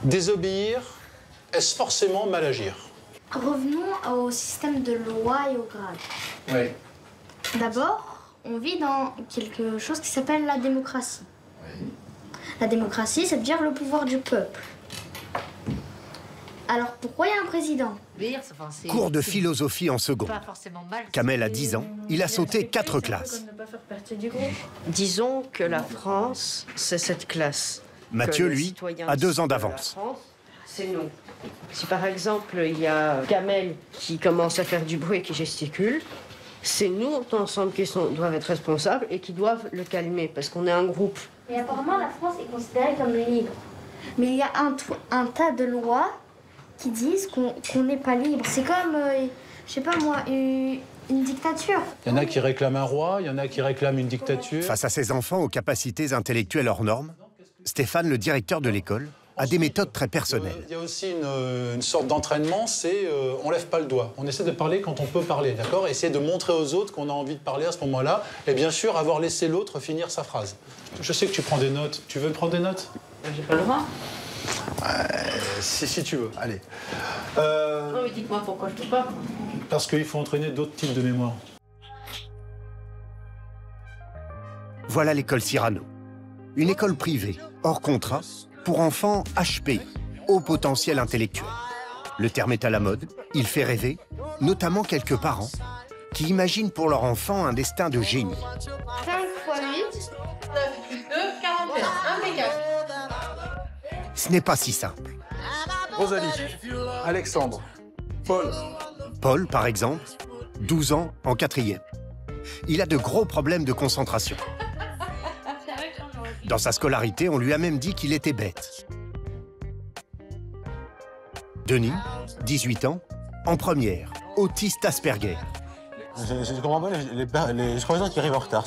Désobéir, est-ce forcément mal agir? Revenons au système de loi et au grade. Oui. D'abord, on vit dans quelque chose qui s'appelle la démocratie. Oui. La démocratie, ça veut dire le pouvoir du peuple. Alors pourquoi il y a un président? Cours de philosophie en seconde. Kamel a 10 ans, il a sauté 4 classes. Disons que la France, c'est cette classe. Mathieu, lui, a 2 ans d'avance. C'est nous. Si par exemple, il y a Kamel qui commence à faire du bruit et qui gesticule, c'est nous, ensemble, qui doivent être responsables et qui doivent le calmer, parce qu'on est un groupe. Et apparemment, la France est considérée comme libre. Mais il y a un tas de lois qui disent qu'on n'est pas libre. C'est comme, je sais pas moi, une dictature. Il y en a qui réclament un roi, il y en a qui réclament une dictature. Face à ces enfants aux capacités intellectuelles hors normes, Stéphane, le directeur de l'école, a des méthodes très personnelles. Il y a aussi une sorte d'entraînement, c'est on lève pas le doigt. On essaie de parler quand on peut parler, d'accord? Essayer de montrer aux autres qu'on a envie de parler à ce moment-là. Et bien sûr, avoir laissé l'autre finir sa phrase. Je sais que tu prends des notes. Tu veux prendre des notes? J'ai pas le droit. Si tu veux, allez. Non, mais dites-moi pourquoi je peux pas. Parce qu'il faut entraîner d'autres types de mémoire. Voilà l'école Cyrano. Une école privée, hors contrat, pour enfants HPI, haut potentiel intellectuel. Le terme est à la mode, il fait rêver, notamment quelques parents qui imaginent pour leur enfant un destin de génie. 5 fois 8, 9 plus 2, 41. Impeccable. Ce n'est pas si simple. Rosalie, Alexandre, Paul. Paul, par exemple, 12 ans en 4e. Il a de gros problèmes de concentration. Dans sa scolarité, on lui a même dit qu'il était bête. Denis, 18 ans, en première, autiste Asperger. Je comprends pas les professeurs qui arrivent en retard.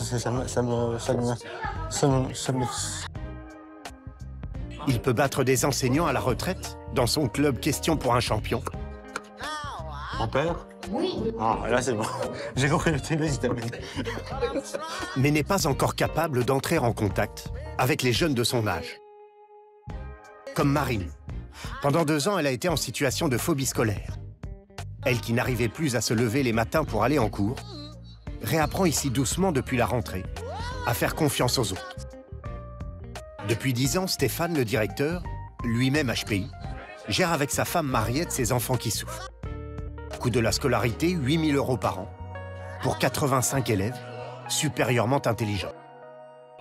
Il peut battre des enseignants à la retraite dans son club Question pour un champion. Mon père? Oui. Ah, là c'est bon. J'ai compris le tennis, terminé. Mais n'est pas encore capable d'entrer en contact avec les jeunes de son âge. Comme Marine. Pendant 2 ans, elle a été en situation de phobie scolaire. Elle qui n'arrivait plus à se lever les matins pour aller en cours, réapprend ici doucement depuis la rentrée à faire confiance aux autres. Depuis 10 ans, Stéphane, le directeur, lui-même HPI, gère avec sa femme Mariette ses enfants qui souffrent. Coût de la scolarité, 8 000 € par an, pour 85 élèves, supérieurement intelligents,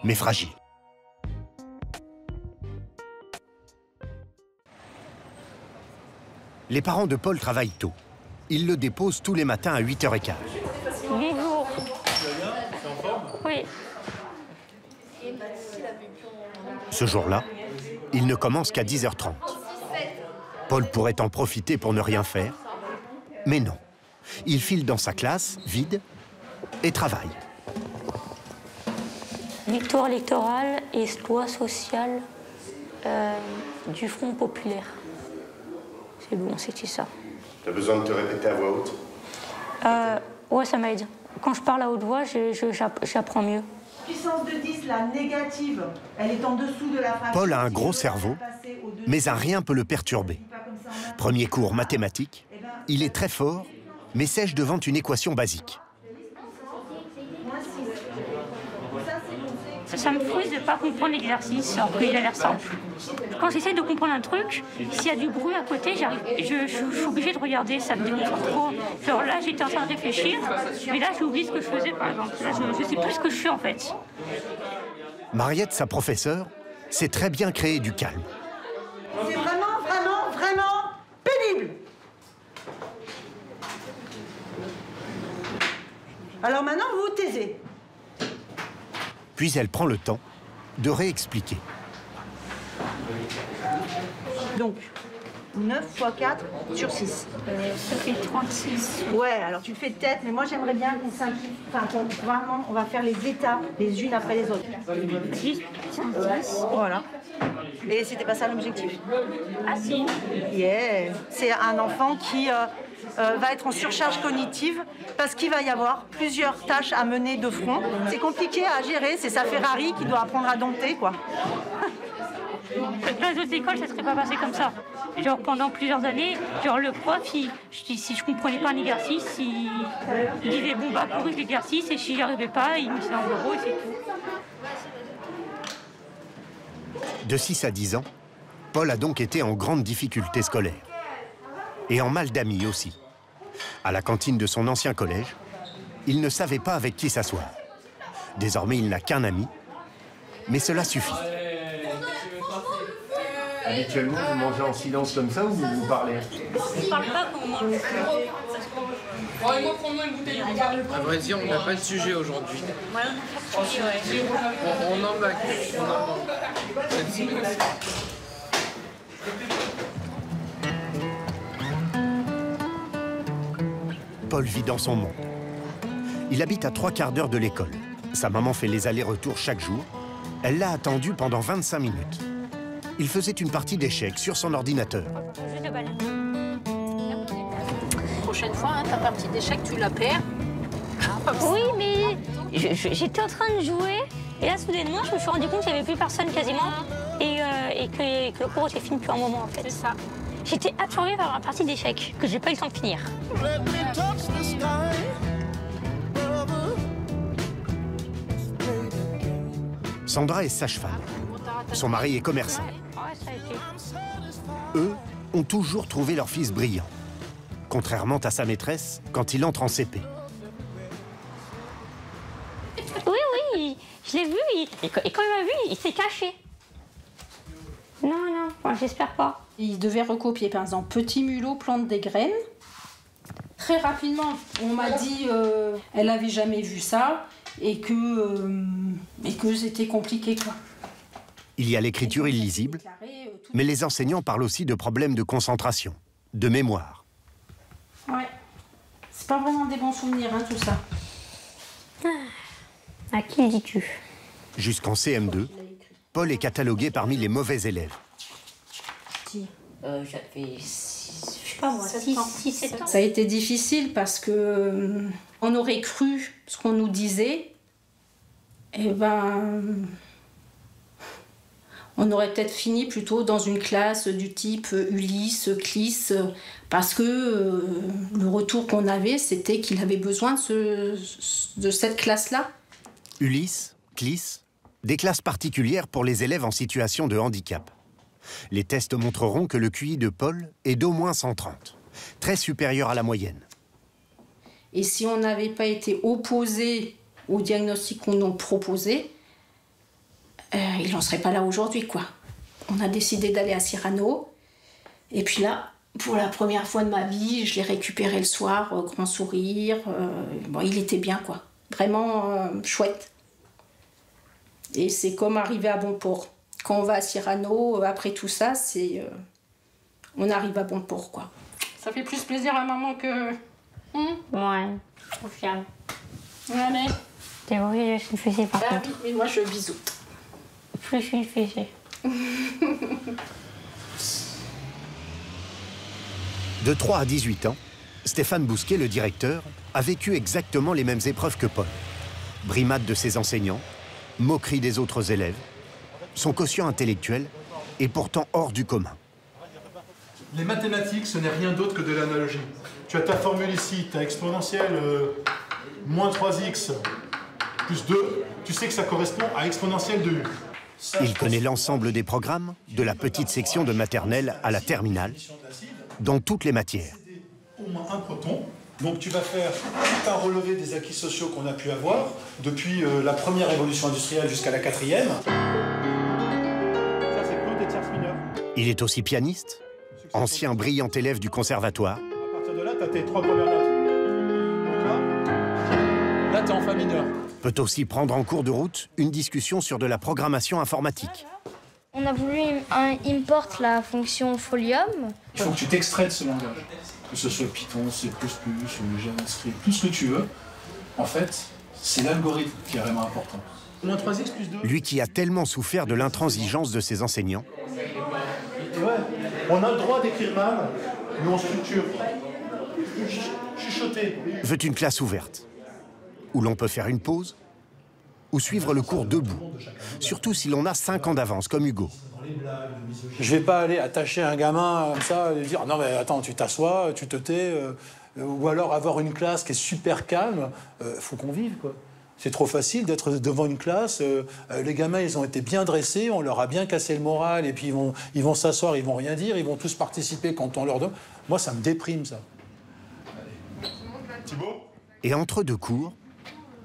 mais fragiles. Les parents de Paul travaillent tôt. Ils le déposent tous les matins à 8h15. Bonjour. Oui. Ce jour-là, il ne commence qu'à 10h30. Paul pourrait en profiter pour ne rien faire, mais non. Il file dans sa classe, vide, et travaille. Victoire électorale et loi sociale du Front populaire. C'est bon, c'était ça. T'as besoin de te répéter à voix haute? Ouais, ça m'aide. Quand je parle à haute voix, j'apprends mieux. Puissance de 10, la négative, elle est en dessous de la fraction. Paul a un gros cerveau, mais un rien peut le perturber. Premier cours mathématiques, il est très fort, mais sèche devant une équation basique. Ça me frustre de ne pas comprendre l'exercice, alors qu'il a l'air simple. Quand j'essaie de comprendre un truc, s'il y a du bruit à côté, je suis obligée de regarder, ça me déconcentre trop. Alors là, j'étais en train de réfléchir, mais là, j'ai oublié ce que je faisais, par exemple. Là, je ne sais plus ce que je fais, en fait. Mariette, sa professeure, sait très bien créer du calme. C'est vraiment pénible. Alors maintenant, vous vous taisez. Puis elle prend le temps de réexpliquer. Donc, 9 fois 4 sur 6. Ça fait 36. Ouais, alors tu le fais de tête, mais moi j'aimerais bien qu'on simplifie. Enfin, vraiment, on va faire les étapes les unes après les autres. 10, 10. Voilà. Et c'était pas ça l'objectif. Ah si. Yeah. C'est un enfant qui va être en surcharge cognitive parce qu'il va y avoir plusieurs tâches à mener de front. C'est compliqué à gérer, c'est sa Ferrari qui doit apprendre à dompter, quoi. Dans les autres écoles, ça ne serait pas passé comme ça. Genre pendant plusieurs années, genre le prof, si je comprenais pas un exercice, il disait bon bah corrige l'exercice et si j'y arrivais pas, il me mettait en bureau et c'est tout. De 6 à 10 ans, Paul a donc été en grande difficulté scolaire. Et en mal d'amis aussi. À la cantine de son ancien collège, il ne savait pas avec qui s'asseoir. Désormais, il n'a qu'un ami, mais cela suffit. Habituellement, vous mangez en silence comme ça ou vous parlez? On ne parle pas quand on mange. À vrai dire, on n'a pas de sujet aujourd'hui. Ouais, on a sujet, ouais. On en manque. Cette semaine. Paul vit dans son monde. Il habite à 3/4 d'heure de l'école. Sa maman fait les allers-retours chaque jour. Elle l'a attendu pendant 25 minutes. Il faisait une partie d'échecs sur son ordinateur. Prochaine fois, hein, ta partie d'échecs, tu la perds. Oui, mais j'étais en train de jouer et là, soudainement, je me suis rendu compte qu'il n'y avait plus personne quasiment et que le cours était fini depuis un moment en fait. C'est ça. J'étais absorbée par ma partie d'échecs que j'ai pas eu le temps de finir. Sandra est sage-femme. Son mari est commerçant. Eux ont toujours trouvé leur fils brillant. Contrairement à sa maîtresse, quand il entre en CP. Oui, je l'ai vu. Et quand il m'a vu, il s'est caché. Non, bon, j'espère pas. Il devait recopier, par exemple, petit mulot plante des graines. Très rapidement, on m'a dit elle n'avait jamais vu ça et que c'était compliqué, quoi. Il y a l'écriture illisible, mais les enseignants parlent aussi de problèmes de concentration, de mémoire. Ouais, c'est pas vraiment des bons souvenirs, hein, tout ça. À qui le dis-tu? Jusqu'en CM2, Paul est catalogué parmi les mauvais élèves. Ça fait 6 ans. Ça a été difficile parce que on aurait cru ce qu'on nous disait, et on aurait peut-être fini plutôt dans une classe du type Ulysse, Clis, parce que le retour qu'on avait, c'était qu'il avait besoin de cette classe-là. Ulysse, Clis, des classes particulières pour les élèves en situation de handicap. Les tests montreront que le QI de Paul est d'au moins 130, très supérieur à la moyenne. Et si on n'avait pas été opposé au diagnostic qu'on nous proposait, il n'en serait pas là aujourd'hui, quoi. On a décidé d'aller à Cyrano. Et puis là, pour la première fois de ma vie, je l'ai récupéré le soir, grand sourire. Il était bien, quoi. Vraiment chouette. Et c'est comme arriver à bon port. Quand on va à Cyrano, après tout ça, on arrive à bon port, quoi. Ça fait plus plaisir à maman que... Ouais, trop fière. Allez. T'es vrai, je suis une fessée par contre. Oui, mais moi je bisoute. Plus je suis une fessée. De 3 à 18 ans, Stéphane Bousquet, le directeur, a vécu exactement les mêmes épreuves que Paul. Brimade de ses enseignants, moquerie des autres élèves. Son quotient intellectuel est pourtant hors du commun. Les mathématiques, ce n'est rien d'autre que de l'analogie. Tu as ta formule ici, ta exponentielle moins 3x plus 2. Tu sais que ça correspond à exponentielle de u. Il connaît l'ensemble des programmes, de la petite section de maternelle à la terminale, dans toutes les matières. Au moins un proton. Donc tu vas faire tout un relevé des acquis sociaux qu'on a pu avoir depuis la première révolution industrielle jusqu'à la 4e. Il est aussi pianiste, ancien brillant élève du conservatoire. À partir de là, tu as tes 3 premières notes. Donc là tu es en fa mineur. Peut aussi prendre en cours de route une discussion sur de la programmation informatique. On a voulu import la fonction Folium. Il faut que tu t'extrais de ce langage. Que ce soit Python, C++, ou JavaScript, tout ce que tu veux. En fait, c'est l'algorithme qui est vraiment important. Moins 3x plus 2. Lui qui a tellement souffert de l'intransigeance de ses enseignants. Et ouais, on a le droit d'écrire mal, mais on structure. Chuchoter. Veut une classe ouverte, où l'on peut faire une pause ou suivre le cours debout, surtout si l'on a 5 ans d'avance, comme Hugo. Je vais pas aller attacher un gamin comme ça et dire « Non mais attends, tu t'assois, tu te tais ou alors avoir une classe qui est super calme, faut qu'on vive, quoi. C'est trop facile d'être devant une classe, les gamins, ils ont été bien dressés, on leur a bien cassé le moral, et puis ils vont s'asseoir, ils vont rien dire, ils vont tous participer quand on leur donne. Moi, ça me déprime, ça. Et entre deux cours,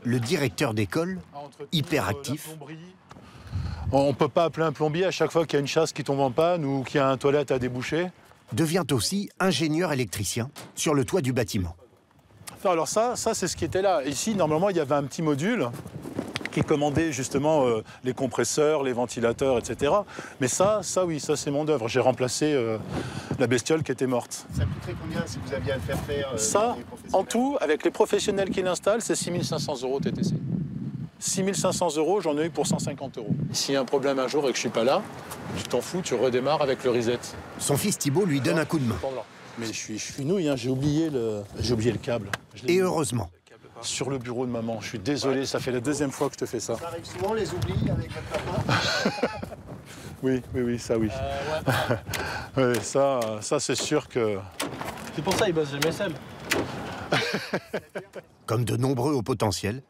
le directeur d'école, hyper actif, on ne peut pas appeler un plombier à chaque fois qu'il y a une chasse qui tombe en panne ou qu'il y a un toilette à déboucher. devient aussi ingénieur électricien sur le toit du bâtiment. Alors ça c'est ce qui était là. Ici, normalement, il y avait un petit module qui commandait justement les compresseurs, les ventilateurs, etc. Mais ça oui, ça c'est mon œuvre. J'ai remplacé la bestiole qui était morte. Ça coûterait combien si vous aviez à le faire faire ça, en tout, avec les professionnels qui l'installent, c'est 6 500 € TTC. 6 500 €, j'en ai eu pour 150 €. S'il y a un problème un jour et que je suis pas là, tu t'en fous, tu redémarres avec le reset. Son fils Thibault lui donne un coup de main. Mais je suis nouille, hein, j'ai oublié le câble. Et heureusement. Sur le bureau de maman, je suis désolé, ça fait la deuxième fois que je te fais ça. Ça arrive souvent, les oublis avec votre papa? Oui, ça oui. Ouais. Oui, ça c'est sûr que... C'est pour ça qu'il bosse jamais seul. Comme de nombreux hauts potentiels,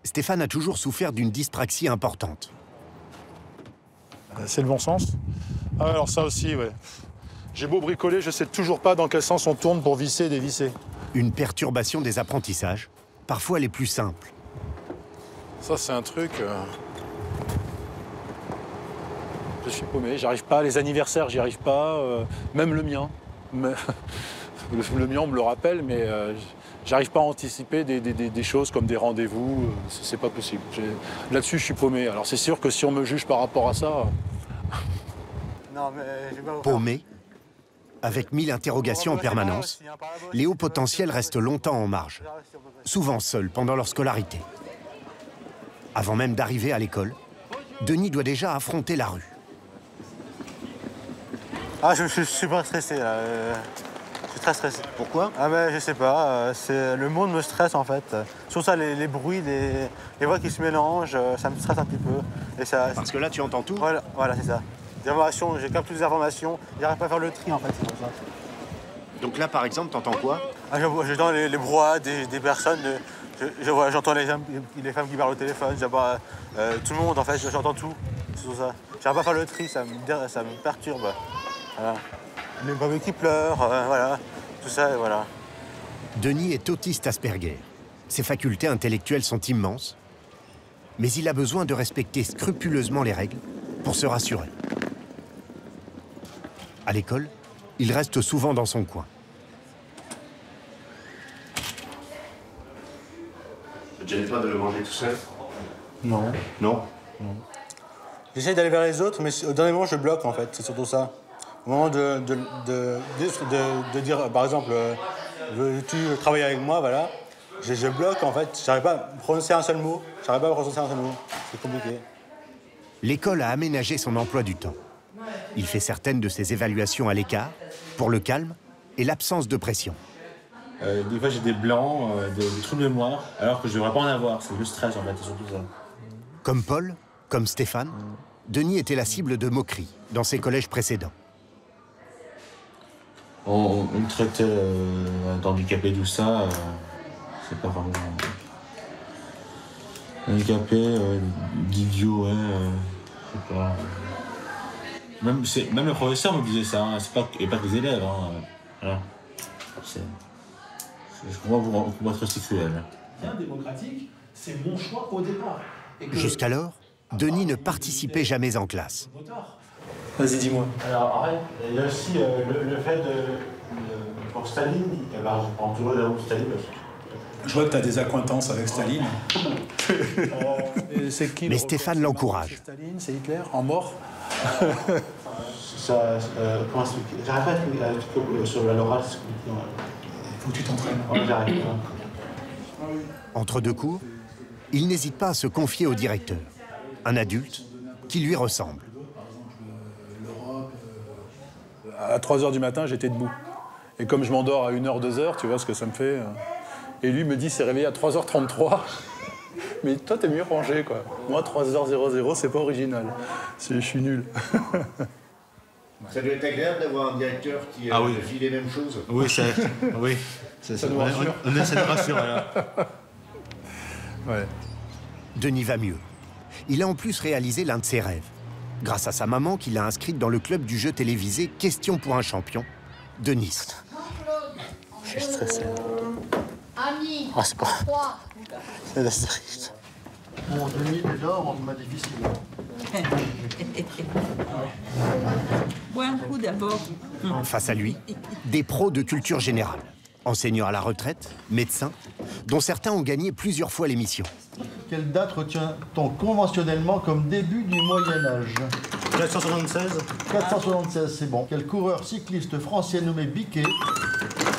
Stéphane a toujours souffert d'une dyspraxie importante. C'est le bon sens? Ah, alors ça aussi, ouais. J'ai beau bricoler, je sais toujours pas dans quel sens on tourne pour visser et dévisser. Une perturbation des apprentissages, parfois les plus simples. Ça, c'est un truc... Je suis paumé, j'arrive pas. Les anniversaires, j'y arrive pas. Même le mien. Mais... le mien, on me le rappelle, mais j'arrive pas à anticiper des choses comme des rendez-vous. C'est pas possible. Là-dessus, je suis paumé. Alors, c'est sûr que si on me juge par rapport à ça... Non, mais j'ai pas... Paumé, avec 1000 interrogations en permanence, les hauts potentiels restent longtemps en marge, souvent seuls pendant leur scolarité. Avant même d'arriver à l'école, Denis doit déjà affronter la rue. Ah, je suis pas stressé, là. Je suis très stressé. Pourquoi? Ah ben, je sais pas. Le monde me stresse, en fait. Sur ça, les bruits, les voix qui se mélangent, ça me stresse un petit peu. Et ça, parce que là, tu entends tout? Voilà, c'est ça. Des informations, j'ai capté toutes les informations. J'arrive pas à faire le tri, en fait, c'est pour ça. Donc là, par exemple, t'entends quoi? Ah, j'entends les brouhahs des personnes. J'entends les femmes qui parlent au téléphone. Tout le monde, en fait, j'entends tout. C'est tout ça. J'arrive pas à faire le tri, ça me perturbe. Voilà. Les bébés qui pleurent, voilà. Tout ça, voilà. Denis est autiste Asperger. Ses facultés intellectuelles sont immenses, mais il a besoin de respecter scrupuleusement les règles pour se rassurer. À l'école, il reste souvent dans son coin. Ça te gêne pas de le manger tout seul? Non. Non? Non. J'essaie d'aller vers les autres, mais au dernier moment, je bloque, en fait. C'est surtout ça. Au moment de dire, par exemple, veux-tu travailler avec moi, voilà. Je bloque, en fait. J'arrive pas à prononcer un seul mot. C'est compliqué. L'école a aménagé son emploi du temps. Il fait certaines de ses évaluations à l'écart, pour le calme et l'absence de pression. Des fois, j'ai des blancs, des trous de mémoire, alors que je ne devrais pas en avoir. C'est le stress, en fait, c'est surtout ça. Comme Paul, comme Stéphane, Denis était la cible de moqueries dans ses collèges précédents. On me traitait d'handicapé, tout ça. C'est pas vraiment... handicapé, d'idiot, ouais. Je sais pas... Même le professeur me disait ça, hein, et pas que les élèves. Hein, voilà. Je comprends pour être si cruel. Bien démocratique, c'est mon choix au départ. Jusqu'alors, Denis ne participait jamais en classe. Vas-y, dis-moi. Alors, arrête. Il y a aussi le fait pour Staline, je prends toujours les de Staline. Je vois que tu as des accointances avec Staline. Mais Stéphane l'encourage. Staline, c'est Hitler, en mort. Comment expliquer? J'arrive pas à expliquer sur l'oral, c'est compliqué. Il faut que tu t'entraînes. Ouais, j'arrive. Entre deux cours, il n'hésite pas à se confier au directeur, un adulte qui lui ressemble. À 3 h du matin, j'étais debout. Et comme je m'endors à 1 h, 2 h, tu vois ce que ça me fait. Et lui me dit, s'est réveillé à 3 h 33. Mais toi, t'es mieux rangé, quoi. Moi, 3h00, c'est pas original. Je suis nul. Ça doit être agréable d'avoir un directeur qui vit les mêmes choses. Oui, oui. Ça nous rassure. On essaie de rassurer, là. Ouais. Denis va mieux. Il a en plus réalisé l'un de ses rêves. Grâce à sa maman qui l'a inscrite dans le club du jeu télévisé Question pour un champion de Nice. Je suis stressé. Ami. Ah, c'est pas... C'est la série. Bon, Denis, t'es là, on m'a difficile. Bois un coup d'abord. Face à lui, des pros de culture générale. Enseignants à la retraite, médecins, dont certains ont gagné plusieurs fois l'émission. Quelle date retient-on conventionnellement comme début du Moyen-Âge? 476. 476, c'est bon. Quel coureur cycliste français nommé Biquet?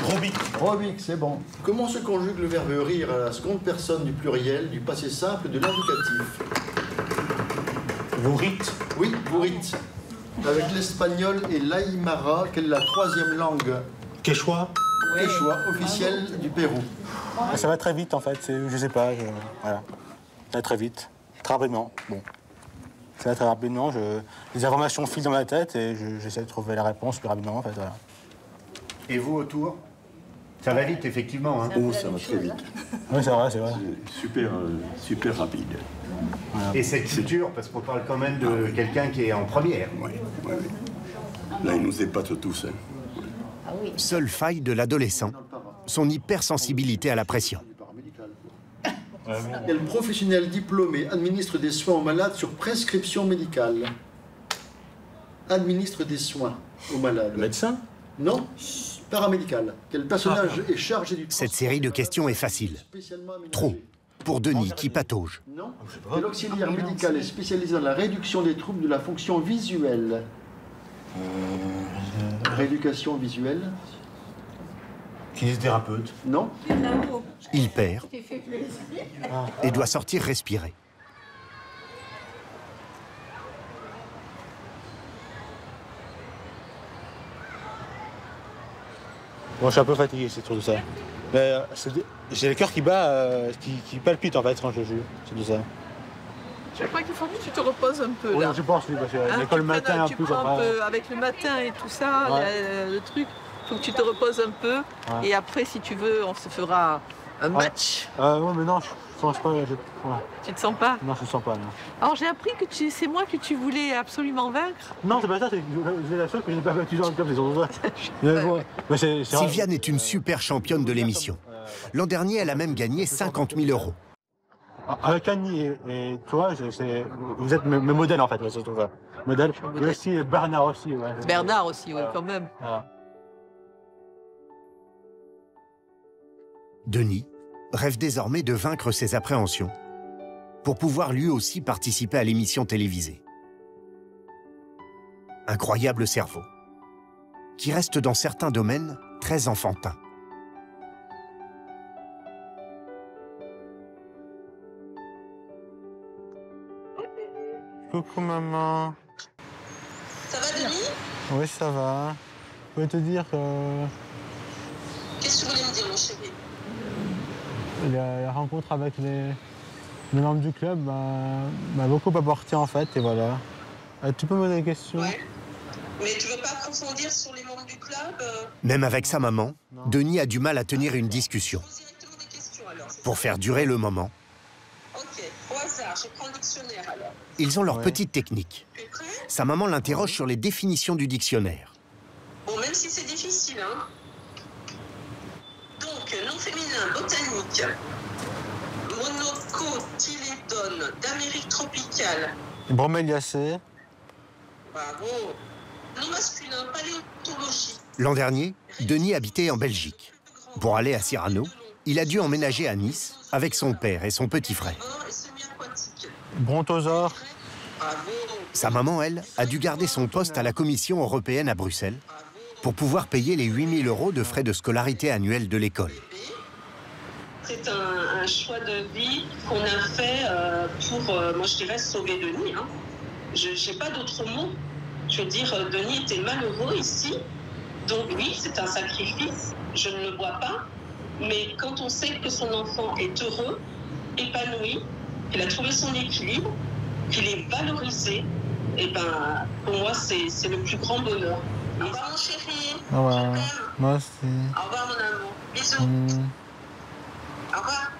Robic. Robic, c'est bon. Comment se conjugue le verbe rire à la seconde personne du pluriel, du passé simple de l'indicatif? Vous rite. Oui, vous rite. Avec l'espagnol et l'aïmara, quelle est la troisième langue? Quechua. Quechua, officielle du Pérou. Ça va très vite en fait, je sais pas, voilà. Ça va très vite, très rapidement. Bon. Ça va très rapidement, les informations filent dans ma tête et j'essaie de trouver la réponse plus rapidement en fait, voilà. Et vous autour? Ça va vite, effectivement. Hein. Oh, ça va très vite. Oui, c'est vrai, c'est vrai. Super rapide. Voilà. Et cette culture, parce qu'on parle quand même de quelqu'un qui est en première. Oui. Là, il nous épate tous. Hein. Seule faille de l'adolescent, son hypersensibilité à la pression. Quel professionnel diplômé administre des soins aux malades sur prescription médicale? Administre des soins aux malades. Médecin? Non, paramédical. Quel personnage est chargé du... Cette série de questions est facile. Trop, pour Denis qui patauge. Non. Quel auxiliaire médical est spécialisé dans la réduction des troubles de la fonction visuelle? Rééducation visuelle? Kinésithérapeute? Non. Il perd et doit sortir respirer. Bon, je suis un peu fatigué, c'est tout ça. Mais j'ai le cœur qui bat, qui palpite en fait quand je joue, c'est tout ça. Je crois qu'il faut que tu te reposes un peu là. Oui, je pense, oui, parce que l'école le matin, tu prends un peu avec le matin et tout ça, le truc. Il faut que tu te reposes un peu. Ouais. Et après, si tu veux, on se fera un match. Oui, mais non, je ne sens pas. Tu te sens pas? Non, je ne sens pas. Non. Alors j'ai appris que c'est moi que tu voulais absolument vaincre. Non, c'est pas ça, c'est la seule que je n'ai pas battue dans le club, les autres. Sylviane est une super championne de l'émission. L'an dernier, elle a même gagné 50 000 €. Avec Annie et toi, vous êtes mes modèles en fait, surtout. Modèles. Et aussi Bernard aussi. Ouais. Bernard aussi, oui, quand même. Voilà. Denis rêve désormais de vaincre ses appréhensions pour pouvoir lui aussi participer à l'émission télévisée. Incroyable cerveau, qui reste dans certains domaines très enfantin. Coucou maman. Ça va Denis? Oui, ça va. Je voulais te dire que... Qu'est-ce que tu voulais me dire mon chéri? La rencontre avec les membres du club m'a beaucoup apporté en fait, et voilà. Tu peux me poser des questions? Ouais. Mais tu veux pas approfondir sur les membres du club? Même avec sa maman, Denis a du mal à tenir une discussion. Pour faire durer le moment, ok, au hasard, je prends le dictionnaire alors. Ils ont leur petite technique. Sa maman l'interroge sur les définitions du dictionnaire. Bon, même si c'est difficile, hein. Donc, nom féminin botanique, monocotylédone d'Amérique tropicale. Broméliacée. Bravo. Nom masculin, paléontologie. L'an dernier, Denis habitait en Belgique. Pour aller à Cyrano, il a dû emménager à Nice avec son père et son petit frère. Brontosaure. Sa maman, elle, a dû garder son poste à la Commission européenne à Bruxelles pour pouvoir payer les 8 000 € de frais de scolarité annuels de l'école. C'est un choix de vie qu'on a fait pour, moi je dirais, sauver Denis. Hein. Je n'ai pas d'autre mot. Je veux dire, Denis était malheureux ici. Donc oui, c'est un sacrifice. Je ne le vois pas. Mais quand on sait que son enfant est heureux, épanoui, qu'il a trouvé son équilibre, qu'il est valorisé, et ben pour moi c'est le plus grand bonheur. Au revoir mon chéri. Au revoir. Moi aussi. Au revoir mon amour. Bisous. Au revoir.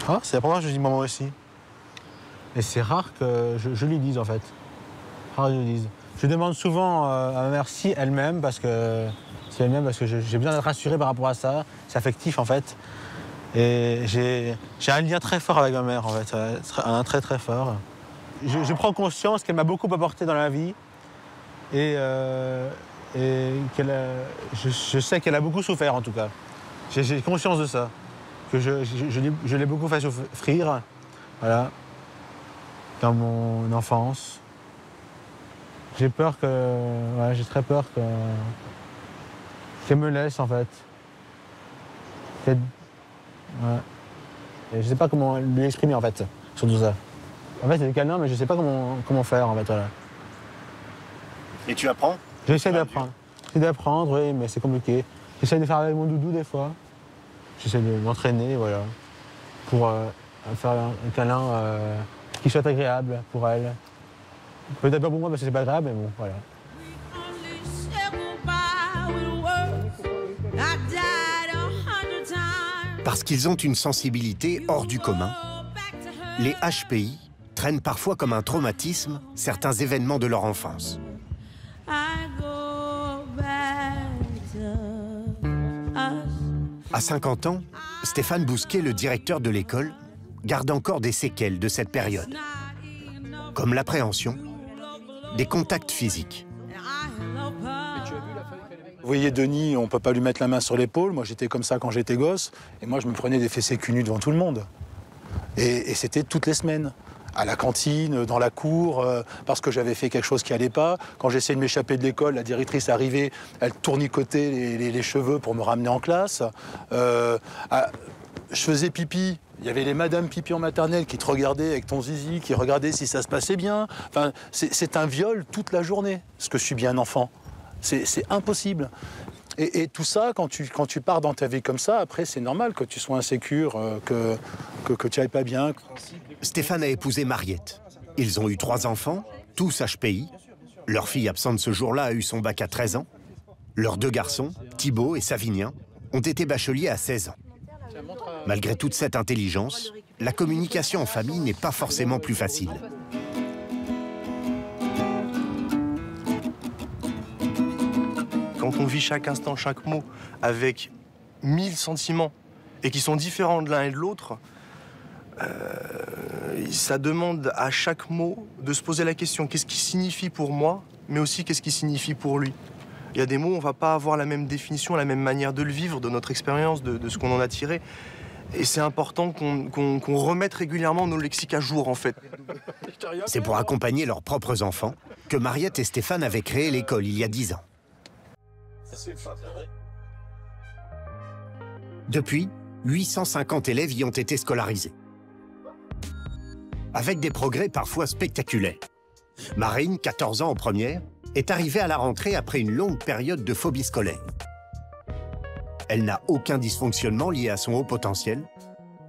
Ah, c'est la première fois que je dis maman aussi. Et c'est rare que je lui dise en fait. Rare que je lui dise. Je demande souvent à ma mère si elle m'aime parce que j'ai besoin d'être rassuré par rapport à ça. C'est affectif en fait. Et j'ai un lien très fort avec ma mère en fait, un très très fort. Je prends conscience qu'elle m'a beaucoup apporté dans la vie et je sais qu'elle a beaucoup souffert en tout cas. J'ai conscience de ça, que je l'ai beaucoup fait souffrir, voilà, dans mon enfance. J'ai très peur qu'elle me laisse en fait. Ouais. Et je sais pas comment lui exprimer en fait, sur tout ça. En fait, c'est des câlins, mais je sais pas comment faire en fait, voilà. Et tu apprends? J'essaie d'apprendre. J'essaie d'apprendre, oui, mais c'est compliqué. J'essaie de faire avec mon doudou des fois. J'essaie de m'entraîner, voilà, pour faire un câlin qui soit agréable pour elle. Peut-être pas pour moi parce que c'est pas agréable, mais bon, voilà. Parce qu'ils ont une sensibilité hors du commun, les HPI traînent parfois comme un traumatisme certains événements de leur enfance. À 50 ans, Stéphane Bousquet, le directeur de l'école, garde encore des séquelles de cette période, comme l'appréhension, des contacts physiques. Vous voyez, Denis, on ne peut pas lui mettre la main sur l'épaule. Moi, j'étais comme ça quand j'étais gosse. Et moi, je me prenais des fessées cul nus devant tout le monde. Et c'était toutes les semaines. À la cantine, dans la cour, parce que j'avais fait quelque chose qui n'allait pas. Quand j'essayais de m'échapper de l'école, la directrice arrivait, elle tournicotait les cheveux pour me ramener en classe. Je faisais pipi. Il y avait les madames pipi en maternelle qui te regardaient avec ton zizi, qui regardaient si ça se passait bien. Enfin, c'est un viol toute la journée, ce que subit un enfant. C'est impossible. Et tout ça, quand tu pars dans ta vie comme ça, après, c'est normal que tu sois insécure, que tu n'ailles pas bien. Stéphane a épousé Mariette. Ils ont eu 3 enfants, tous HPI. Leur fille absente ce jour-là a eu son bac à 13 ans. Leurs 2 garçons, Thibaut et Savinien, ont été bacheliers à 16 ans. Malgré toute cette intelligence, la communication en famille n'est pas forcément plus facile. Quand on vit chaque instant, chaque mot, avec 1000 sentiments, et qui sont différents de l'un et de l'autre, ça demande à chaque mot de se poser la question, qu'est-ce qui signifie pour moi, mais aussi qu'est-ce qui signifie pour lui. Il y a des mots, on ne va pas avoir la même définition, la même manière de le vivre, de notre expérience, de ce qu'on en a tiré. Et c'est important qu'on remette régulièrement nos lexiques à jour, en fait. C'est pour accompagner leurs propres enfants que Mariette et Stéphane avaient créé l'école il y a 10 ans. Depuis, 850 élèves y ont été scolarisés. Avec des progrès parfois spectaculaires. Marine, 14 ans en première, est arrivée à la rentrée après une longue période de phobie scolaire. Elle n'a aucun dysfonctionnement lié à son haut potentiel,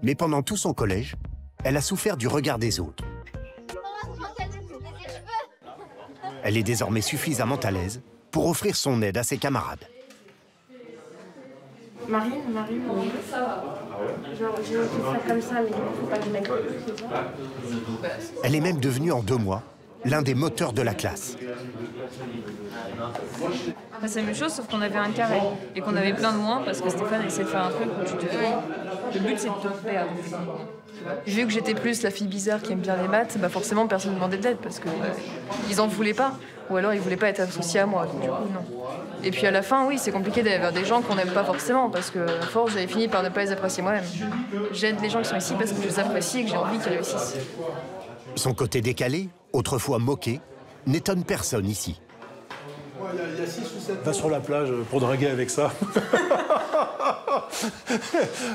mais pendant tout son collège, elle a souffert du regard des autres. Elle est désormais suffisamment à l'aise pour offrir son aide à ses camarades. Marine, genre j'ai fait ça comme ça, mais il ne faut pas que je mette. Elle est même devenue en 2 mois l'un des moteurs de la classe. C'est la même chose, sauf qu'on avait un carré et qu'on avait plein de moins parce que Stéphane essayait de faire un truc où tu te... Le but, c'est de te perdre. Vu que j'étais plus la fille bizarre qui aime bien les maths, bah forcément, personne ne demandait de l'aide parce que ils en voulaient pas. Ou alors, ils voulaient pas être associés à moi. Donc, du coup, non. Et puis à la fin, oui, c'est compliqué d'aller vers des gens qu'on n'aime pas forcément parce que, à force, j'avais fini par ne pas les apprécier moi-même. J'aide les gens qui sont ici parce que je les apprécie et que j'ai envie qu'ils réussissent. Son côté décalé, autrefois moqué, n'étonne personne ici. Il y a 6 ou 7. Va sur la plage pour draguer avec ça.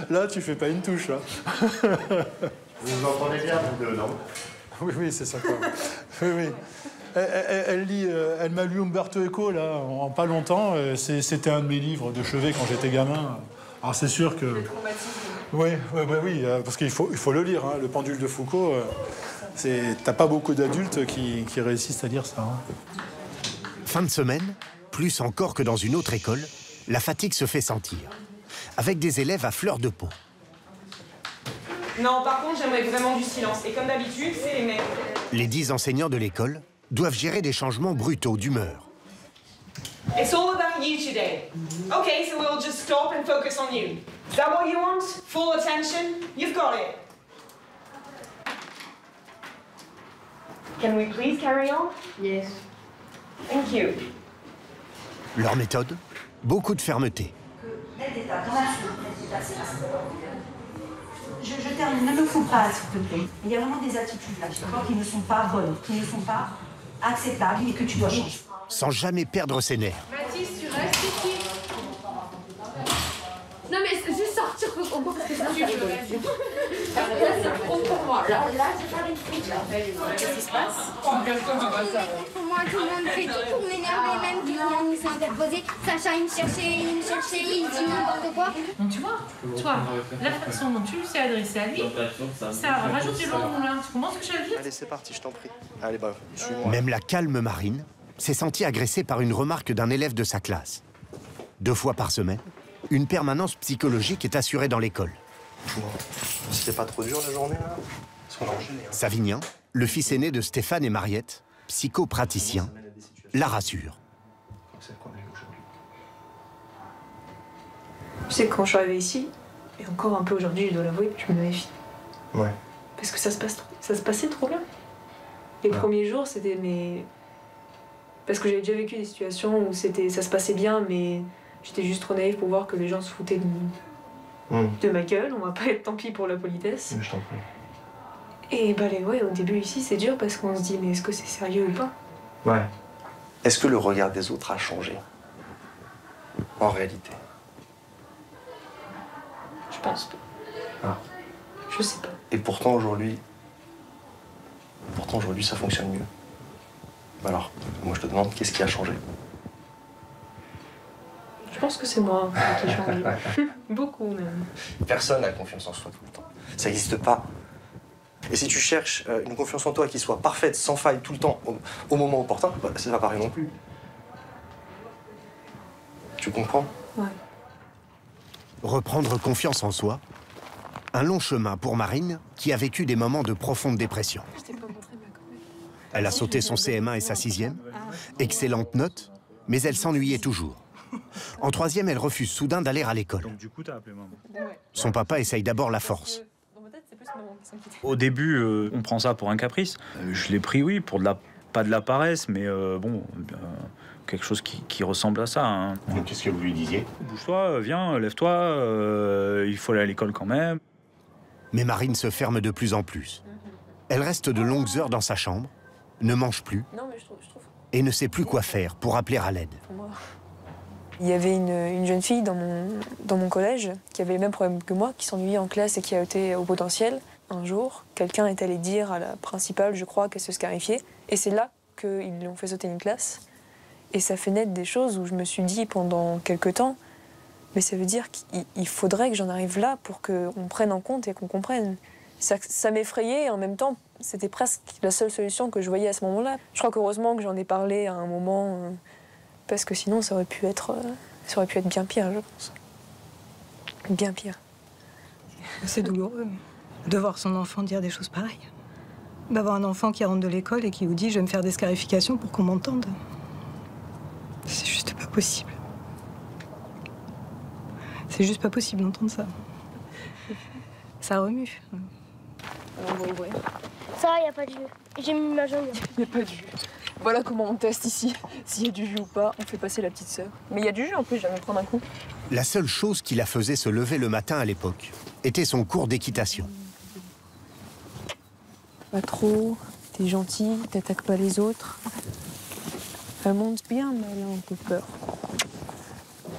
Là, tu fais pas une touche. Hein. Vous vous entendez bien, vous deux, non? Oui, c'est ça. Oui, oui. Elle m'a lu Umberto Eco, là, en pas longtemps. C'était un de mes livres de chevet quand j'étais gamin. Alors, c'est sûr que... Oui, parce qu'il faut le lire. Hein. Le pendule de Foucault, t'as pas beaucoup d'adultes qui réussissent à lire ça. Hein. Fin de semaine, plus encore que dans une autre école, la fatigue se fait sentir, avec des élèves à fleur de peau. Non, par contre, j'aimerais vraiment du silence. Et comme d'habitude, c'est les mêmes. Les 10 enseignants de l'école doivent gérer des changements brutaux d'humeur. It's all about you today. Okay, so we'll just stop and focus on you. Is that what you want? Full attention? You've got it. Can we please carry on? Yes. Thank you. Leur méthode? Beaucoup de fermeté. Je termine, ne me fous pas, s'il te plaît. Il y a vraiment des attitudes là, qui ne sont pas bonnes, qui ne sont pas acceptables et que tu dois changer. Sans jamais perdre ses nerfs. Mathis, tu restes ici. Non mais c'est juste sortir au moins parce que ça tu restes. Là c'est trop pour moi. Là c'est pas une truc là. Qu'est-ce qui se passe? Pour moi tout le monde fait tout pour m'énerver, même qui vient s'interposer. Sacha il me cherchait, il dit n'importe quoi. Donc tu vois, toi, la façon dont tu sais adresser à lui, ça rajoute du long au moulin. Tu comprends ce que je veux dire? Allez, c'est parti, je t'en prie. Allez, bah, suis-moi. Même la calme Marine s'est sentie agressée par une remarque d'un élève de sa classe. 2 fois par semaine, une permanence psychologique est assurée dans l'école. C'était pas trop dur la journée, là? Parce qu'on a enchaîné. Hein. Savinien, le fils aîné de Stéphane et Mariette, psychopraticien, la rassure. Tu sais, quand je suis arrivée ici, et encore un peu aujourd'hui, je dois l'avouer, je me méfie. Ouais. Parce que ça se passait trop bien. Les premiers jours, c'était mais... Parce que j'avais déjà vécu des situations où ça se passait bien, mais j'étais juste trop naïve pour voir que les gens se foutaient de ma gueule. On va pas être tant pis pour la politesse. Je t'en prie. Et bah au début ici, c'est dur parce qu'on se dit, mais est-ce que c'est sérieux ou pas? Ouais. Est-ce que le regard des autres a changé? En réalité? Je pense pas. Ah. Je sais pas. Et pourtant aujourd'hui, ça fonctionne mieux. Alors, moi je te demande, qu'est-ce qui a changé? Je pense que c'est moi qui change. Beaucoup même. Personne n'a confiance en soi tout le temps. Ça n'existe pas. Et si tu cherches une confiance en toi qui soit parfaite, sans faille, tout le temps, au moment opportun, bah, c'est pas pareil non plus. Tu comprends? Ouais. Reprendre confiance en soi, un long chemin pour Marine qui a vécu des moments de profonde dépression. Elle a sauté son CM1 et sa 6e, excellente note, mais elle s'ennuyait toujours. En 3e, elle refuse soudain d'aller à l'école. Donc du coup, t'as appelé maman. Son papa essaye d'abord la force. Au début, on prend ça pour un caprice. Je l'ai pris, oui, pour pas de la paresse, mais quelque chose qui ressemble à ça. Hein. Qu'est-ce que vous lui disiez? Bouge-toi, viens, lève-toi, il faut aller à l'école quand même. Mais Marine se ferme de plus en plus. Elle reste de longues heures dans sa chambre, ne mange plus et ne sait plus quoi faire pour appeler à l'aide. Il y avait une jeune fille dans mon collège qui avait les mêmes problèmes que moi, qui s'ennuyait en classe et qui a été au potentiel. Un jour, quelqu'un est allé dire à la principale, je crois, qu'elle se scarifiait. Et c'est là qu'ils lui ont fait sauter une classe. Et ça fait naître des choses où je me suis dit pendant quelques temps, mais ça veut dire qu'il faudrait que j'en arrive là pour qu'on prenne en compte et qu'on comprenne. Ça m'effrayait et en même temps, c'était presque la seule solution que je voyais à ce moment-là. Je crois qu'heureusement que j'en ai parlé à un moment, parce que sinon ça aurait pu être bien pire, je pense. Bien pire. C'est douloureux de voir son enfant dire des choses pareilles. D'avoir un enfant qui rentre de l'école et qui vous dit « je vais me faire des scarifications pour qu'on m'entende ». C'est juste pas possible. C'est juste pas possible d'entendre ça. Ça remue. Ça, il n'y a pas de jus. J'ai mis ma jambe. Il n'y a pas de jus. Voilà comment on teste ici. S'il y a du jus ou pas, on fait passer la petite sœur. Mais il y a du jus en plus, je vais me prendre un coup. La seule chose qui la faisait se lever le matin à l'époque était son cours d'équitation. Pas trop, t'es gentil, t'attaques pas les autres. Elle monte bien, mais elle a un peu peur.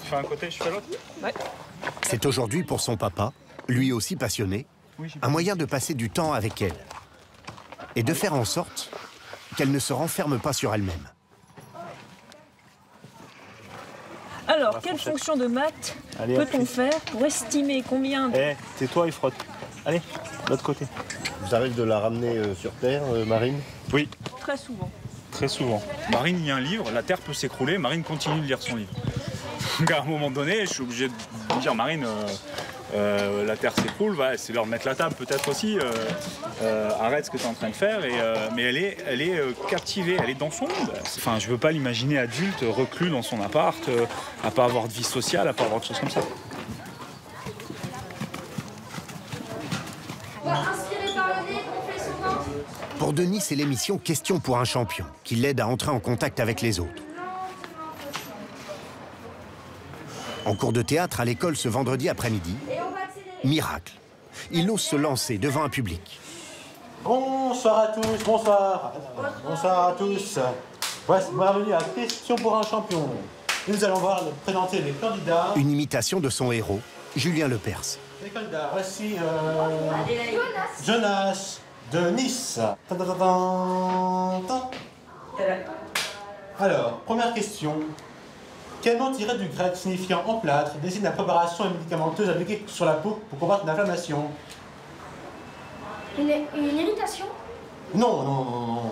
Tu fais un côté, je fais l'autre? Ouais. C'est aujourd'hui pour son papa, lui aussi passionné, un moyen de passer du temps avec elle et de faire en sorte qu'elle ne se renferme pas sur elle-même. Alors, quelle fonction de maths peut-on faire pour estimer combien... tais-toi et frotte. Allez, de l'autre côté. Vous arrivez de la ramener sur Terre, Marine? Oui. Très souvent. Très souvent. Marine lit un livre, la Terre peut s'écrouler, Marine continue de lire son livre. Donc à un moment donné, je suis obligé de dire, Marine, la Terre s'écroule, c'est l'heure de mettre la table peut-être aussi, arrête ce que tu es en train de faire, mais elle est captivée, elle est dans son monde. Enfin, je ne veux pas l'imaginer adulte, reclus dans son appart, à pas avoir de vie sociale, à pas avoir de choses comme ça. Pour Denis, c'est l'émission Question pour un champion qui l'aide à entrer en contact avec les autres. En cours de théâtre à l'école ce vendredi après-midi, miracle. Il ose se lancer devant un public. Bonsoir à tous, bonsoir. Bonsoir à tous. Voici, bienvenue à Question pour un champion. Nous allons voir présenter les candidats. Une imitation de son héros, Julien Lepers. Les candidats, voici Jonas de Nice. Alors, première question. Quel nom tiré du grec signifiant emplâtre désigne la préparation médicamenteuse appliquée sur la peau pour combattre l'inflammation? Une irritation? Non.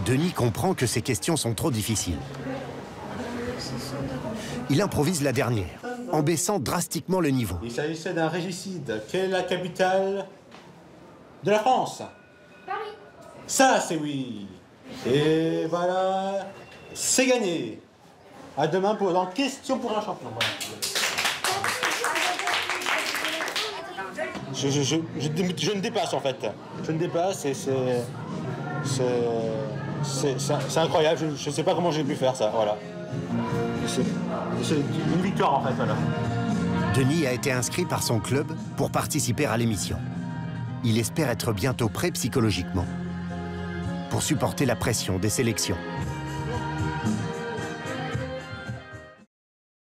Denis comprend que ces questions sont trop difficiles. Il improvise la dernière, en baissant drastiquement le niveau. Il s'agissait d'un régicide. Quelle est la capitale de la France? Paris. Ça, c'est oui. Et voilà, c'est gagné. À demain dans Question pour un champion. Voilà. Je ne dépasse en fait. Je ne dépasse et c'est incroyable. Je ne sais pas comment j'ai pu faire ça. Voilà. C'est une victoire en fait. Voilà. Denis a été inscrit par son club pour participer à l'émission. Il espère être bientôt prêt psychologiquement pour supporter la pression des sélections.